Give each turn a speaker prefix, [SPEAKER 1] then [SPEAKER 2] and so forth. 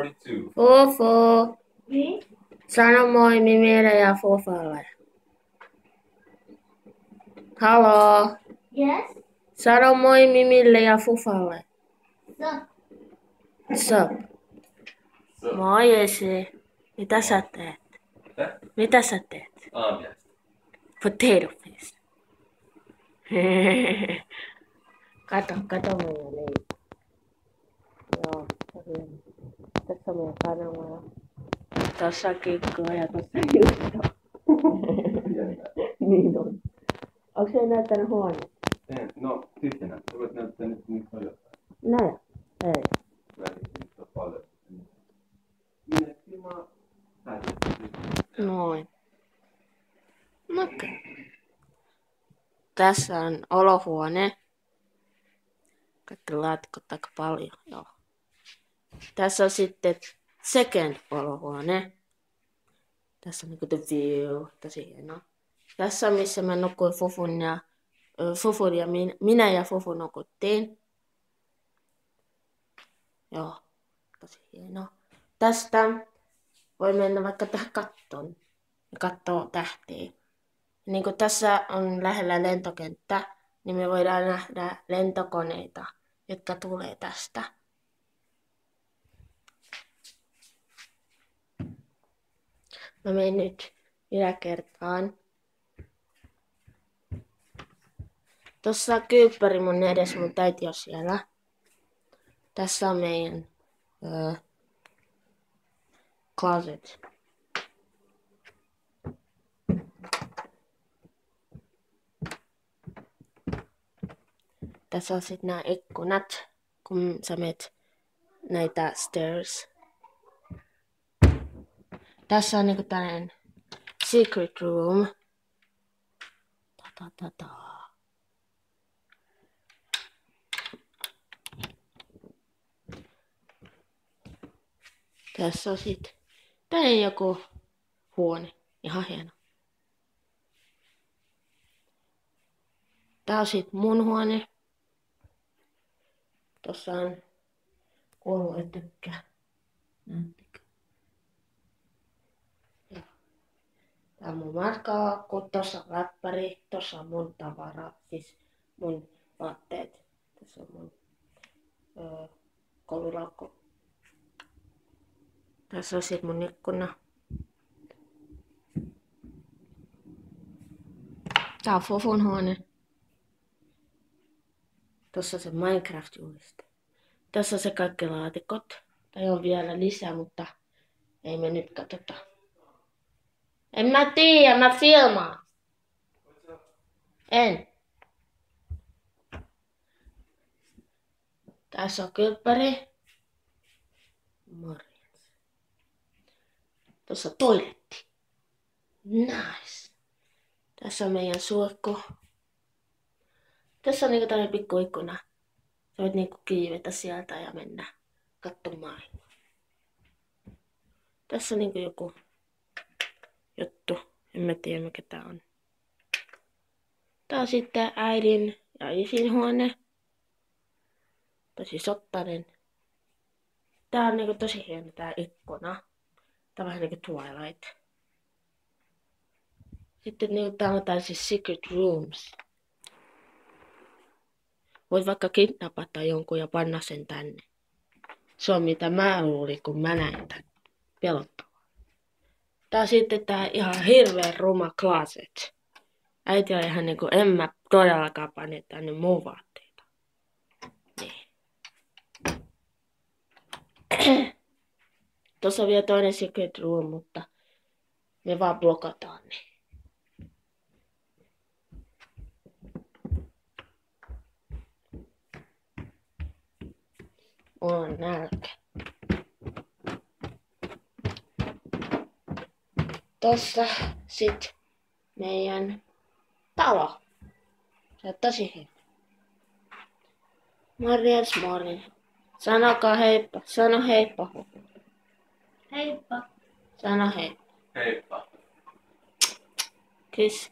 [SPEAKER 1] 42.
[SPEAKER 2] Fofo.
[SPEAKER 3] Niin?
[SPEAKER 2] Sano moi Mimille ja Fofalle. Haloo.
[SPEAKER 3] Yes?
[SPEAKER 2] Sano moi Mimille ja Fofalle.
[SPEAKER 3] So,
[SPEAKER 2] Sup.
[SPEAKER 1] So.
[SPEAKER 2] Moi Esi. Mitä sä teet?
[SPEAKER 1] Mitä?
[SPEAKER 2] Mitä sä teet?
[SPEAKER 1] Aamiaista.
[SPEAKER 2] Potato face. Kato meidän leipä. Joo, tässä on meidän kanava. Tossa on kikkoa ja tossa juustoa. Niin on. Onko se näyttänyt huone?
[SPEAKER 1] No, tyhjänä. Sä voit näyttää nyt niitä on jotain.
[SPEAKER 2] Näin. Ei.
[SPEAKER 1] Välissä niitä on paljon. Minäkin mä päätin.
[SPEAKER 2] Noin. Okei. Tässä on olohuone. Kaikki laatikot aika paljon, joo. Tässä on sitten second olohuone. Tässä on niinku the view, tosi hieno. Tässä on missä mä nukuin Fofun ja minä ja Fofu nukuttiin. Joo, tosi hieno. Tästä voi mennä vaikka tähän kattoon ja katsoo tähtiä. Niin kuin tässä on lähellä lentokenttä, niin me voidaan nähdä lentokoneita, jotka tulee tästä. Mä menen nyt yläkertaan. Tossa on kyyppäri mun edessä, mun äiti on siellä. Tässä on meidän closet. Tässä on sitten nämä ikkunat, kun sä menet näitä stairs. Tässä on niinku tällainen secret room. Tässä on sitten tällainen joku huone. Ihan hieno. Tää on sitten mun huone. Tossa on kuuluetykkää. Näettekö? Tää on mun matkalaukku, tossa on läppäri, tossa on mun tavara, siis mun vaatteet. Tässä on mun koululaukku. Tässä on sit mun ikkuna. Tää on Fofun huone. Tossa on se Minecraft-juhliste. Tässä on se kaikki laatikot. Tai on vielä lisää, mutta ei me nyt katsota. En mä tiedä, mä filmaan. En. Tässä on kylppäri. Morjens. Tuossa on toiletti. Nice. Tässä on meidän suihku. Tässä on niinku tämmönen pikku ikkuna. Sä voit niinku kiivetä sieltä ja mennä katsomaan. Tässä on niinku joku juttu. En mä tiedä mikä tää on. Tää on sitten äidin ja isin huone. Tosi sottainen. Tää on niinku tosi hieno tää ikkuna. Tää on vähän niinku Twilight. Sitten niinku tää on tällaisia secret rooms. Voit vaikka kidnappata jonkun ja panna sen tänne. Se on mitä mä luulin, kun mä näin tän. Pelottavaa. Tää on sitten tää ihan hirveän ruma closet. Äiti oli ihan niinku, en mä todellakaan pane tänne mun vaatteita. Niin. Tossa on vielä toinen secret room, mutta me vaan blokataan ne. Mulla on nälkä. Tossa sit meidän talo. Se on tosi hieno. Morjens. Sanokaa heippa. Sano heippa.
[SPEAKER 3] heippa.
[SPEAKER 2] Sano heippa.
[SPEAKER 1] Heippa.
[SPEAKER 2] Kiss.